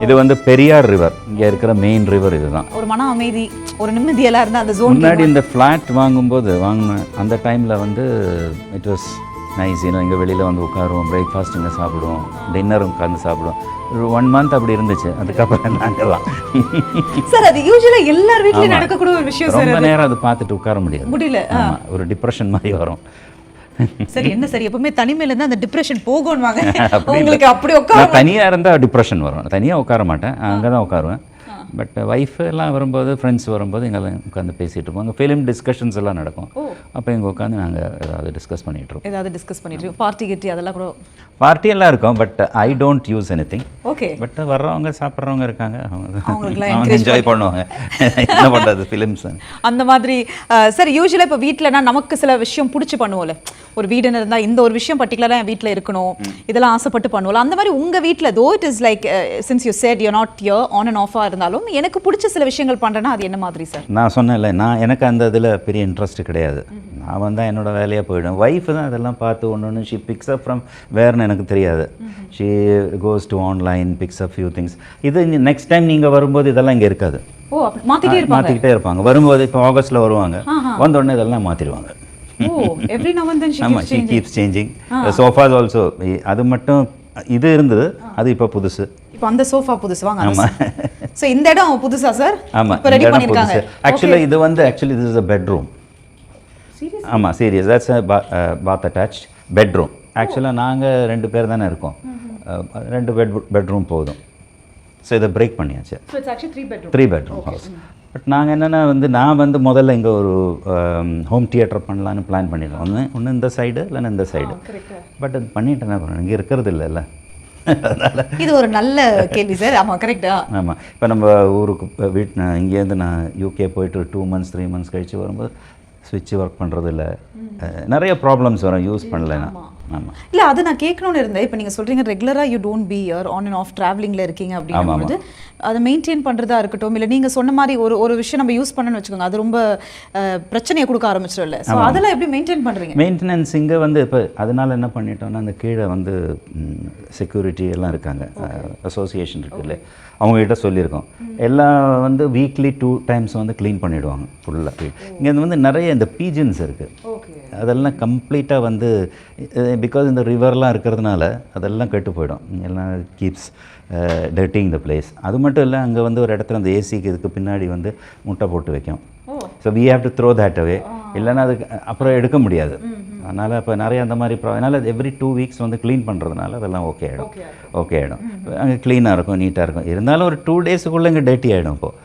இது வந்து பெரியார் ரிவர், இங்கே இருக்கிற மெயின் ரிவர் இதுதான். ஒரு மன அமைதி, ஒரு நிம்மதியெல்லாம் இருந்தால் அந்த ஜோன். முன்னாடி இந்த ஃப்ளாட் வாங்கும்போது அந்த டைமில் வந்து இட் வாஸ் நைஸ். இங்கே வெளியில் வந்து உட்காருவோம், பிரேக்ஃபாஸ்ட் இங்கே சாப்பிடுவோம், டின்னரும் உட்காந்து சாப்பிடுவோம். ஒரு 1 month அப்படி இருந்துச்சு. அதுக்கப்புறம் நாங்கள்லாம் சார் அது யூஸ்வலாக எல்லார் வீட்லையும் நடக்கக்கூடிய ஒரு விஷயம் சார். ரொம்ப நேரம் அது பார்த்துட்டு உட்கார முடியாது, முடியல. ஒரு டிப்ரெஷன் மாதிரி வரும். சரி என்ன சரி எப்பவுமே தனிமையில இருந்தா அந்த டிப்ரெஷன் போகும்னு வாங்க. உங்களுக்கு அப்படி உட்கார தனியாக இருந்தால் டிப்ரெஷன் வரும். தனியாக உட்கார மாட்டேன், அங்கே தான் உட்காருவேன். பட் ஒய்ஃப் எல்லாம் வரும்போது, ஃப்ரெண்ட்ஸ் வரும்போது எங்கெல்லாம் உட்காந்து பேசிகிட்டு இருப்போம். ஃபிலிம் டிஸ்கஷன்ஸ் எல்லாம் நடக்கும். அப்போ இங்கே உட்காந்து நாங்கள் ஏதாவது டிஸ்கஸ் பண்ணிகிட்டு இருப்போம். ஏதாவது டிஸ்கஸ் பண்ணிட்டு இருக்கோம். பார்ட்டி கிட்டி அதெல்லாம் கூட பார்ட்டி எல்லாம் இருக்கும். But I don't use anything. Okay. But வர்றவங்க சாப்பிட்றவங்க இருக்காங்க, அவங்களுக்குலாம் அவங்க என்ஜாய் பண்ணுவாங்க. என்ன பண்ணுறது, ஃபிலிம்ஸ் அந்த மாதிரி. சார் யூஸ்வலாக இப்போ வீட்டிலனா நமக்கு சில விஷயம் பிடிச்சி பண்ணுவோம்ல. ஒரு வீடுன்னு இருந்தால் இந்த ஒரு விஷயம் பர்டிகுலராக என் வீட்டில் இருக்கணும், இதெல்லாம் ஆசைப்பட்டு பண்ணுவோம்ல. அந்த மாதிரி உங்கள் வீட்டில் though it is like since you said you not here on and ஆஃபாக இருந்தாலும் எனக்கு பிடிச்ச சில விஷயங்கள் பண்ணுறேன்னா அது என்ன மாதிரி சார்? நான் சொன்னேன்ல, எனக்கு அந்த இதில் பெரிய இன்ட்ரெஸ்ட் கிடையாது. நான் வந்தால் என்னோடய வேலையாக போயிடும். ஒய்ஃபு தான் அதெல்லாம் பார்த்து ஒன்று ஷி பிக்ஸ் அப் ஃப்ரம் வேர்னு எனக்கு தெரியாது. She goes to online, fix up few things. இது நெக்ஸ்ட் டைம் நீங்கள் வரும்போது இதெல்லாம் இங்கே இருக்காது. ஓ மாற்றிக்கிட்டே இருப்பாங்க. வரும்போது இப்போ ஆகஸ்ட்டில் வருவாங்க, வந்தோடனே இதெல்லாம் மாற்றிடுவாங்க. every now and then she keeps changing. The sofas also, அது மட்டும் இது இருந்தது, அது இப்போ புதுசு. இப்போ அந்த சோஃபா புதுசு வாங்க. ஆமா. சோ இந்த இடம் புதுசா சார்? ஆமா, இப்போ ரெடி பண்ணிருக்காங்க. Actually இது வந்து this is a bedroom. Serious? ஆமா, serious. That's a bath attached bedroom. Actually நாங்க 2 பேர் தானே இருக்கோம். 2 பெட்ரூம் போதும். ஸோ இதை பிரேக் பண்ணியாச்சு. So it's actually 3 bedroom. 3 bedroom house. But நாங்கள் என்னென்னா நான் வந்து முதல்ல இங்கே ஒரு ஹோம் தியேட்டர் பண்ணலான்னு பிளான் பண்ணிடுவோம். ஒன்று இந்த சைடு இல்லைன்னா இந்த சைடு. பட் அது பண்ணிட்டு என்ன பண்ணணும், இங்கே இருக்கிறது இல்லைல்ல. அதனால் இது ஒரு நல்ல கேள்வி சார். ஆமாம், கரெக்டா. ஆமாம். இப்போ நம்ம ஊருக்கு இங்கேருந்து நான் யூகே போயிட்டு 2 months 3 months கழித்து வரும்போது ஸ்விட்ச் ஒர்க் பண்ணுறது இல்லை, நிறைய ப்ராப்ளம்ஸ் வரும் யூஸ் பண்ணலைன்னா. ஆமாம். இல்லை அது நான் கேட்கணும்னு இருந்தேன். இப்போ நீங்கள் சொல்கிறீங்க ரெகுலராக you don't be here on and off ட்ராவலிங்கில் இருக்கீங்க அப்படிங்கும்போது அதை மெயின்டைன் பண்ணுறதா இருக்கட்டும், இல்லை நீங்கள் சொன்ன மாதிரி ஒரு விஷயம் நம்ம யூஸ் பண்ணணும்னு வச்சுக்கோங்க, அது ரொம்ப பிரச்சனையை கொடுக்க ஆரம்பிச்சிடும். ஸோ அதெல்லாம் எப்படி மெயின்டைன் பண்ணுறீங்க? மெயின்டெனன்ஸ் இங்கே வந்து இப்போ அதனால் என்ன பண்ணிட்டோம்னா, அந்த கீழே வந்து செக்யூரிட்டி எல்லாம் இருக்காங்க, அசோசியேஷன் இருக்குல்ல, அவங்ககிட்ட சொல்லியிருக்கோம். எல்லாம் வந்து வீக்லி 2 times வந்து க்ளீன் பண்ணிவிடுவாங்க ஃபுல்லாக. இங்கே வந்து நிறைய இந்த பீஜன்ஸ் இருக்குது, அதெல்லாம் கம்ப்ளீட்டாக வந்து பிகாஸ் இந்த ரிவர்லாம் இருக்கிறதுனால அதெல்லாம் கெட்டு போயிடும். எல்லாம் கீப்ஸ் டர்ட்டிங் த பிளேஸ். அது மட்டும் இல்லை, அங்கே வந்து ஒரு இடத்துல அந்த ஏசிக்கு இதுக்கு பின்னாடி வந்து முட்டை போட்டு வைக்கும். So we have to throw that away, இல்லைன்னா அதுக்கு அப்புறம் எடுக்க முடியாது. அதனால் இப்போ நிறைய அந்த மாதிரி அதனால் எவ்ரி 2 weeks வந்து க்ளீன் பண்ணுறதுனால அதெல்லாம் ஓகே ஆகிடும். அங்கே க்ளீனாக இருக்கும், நீட்டாக இருக்கும். இருந்தாலும் ஒரு 2 days இங்கே டர்ட்டி ஆகிடும். இப்போது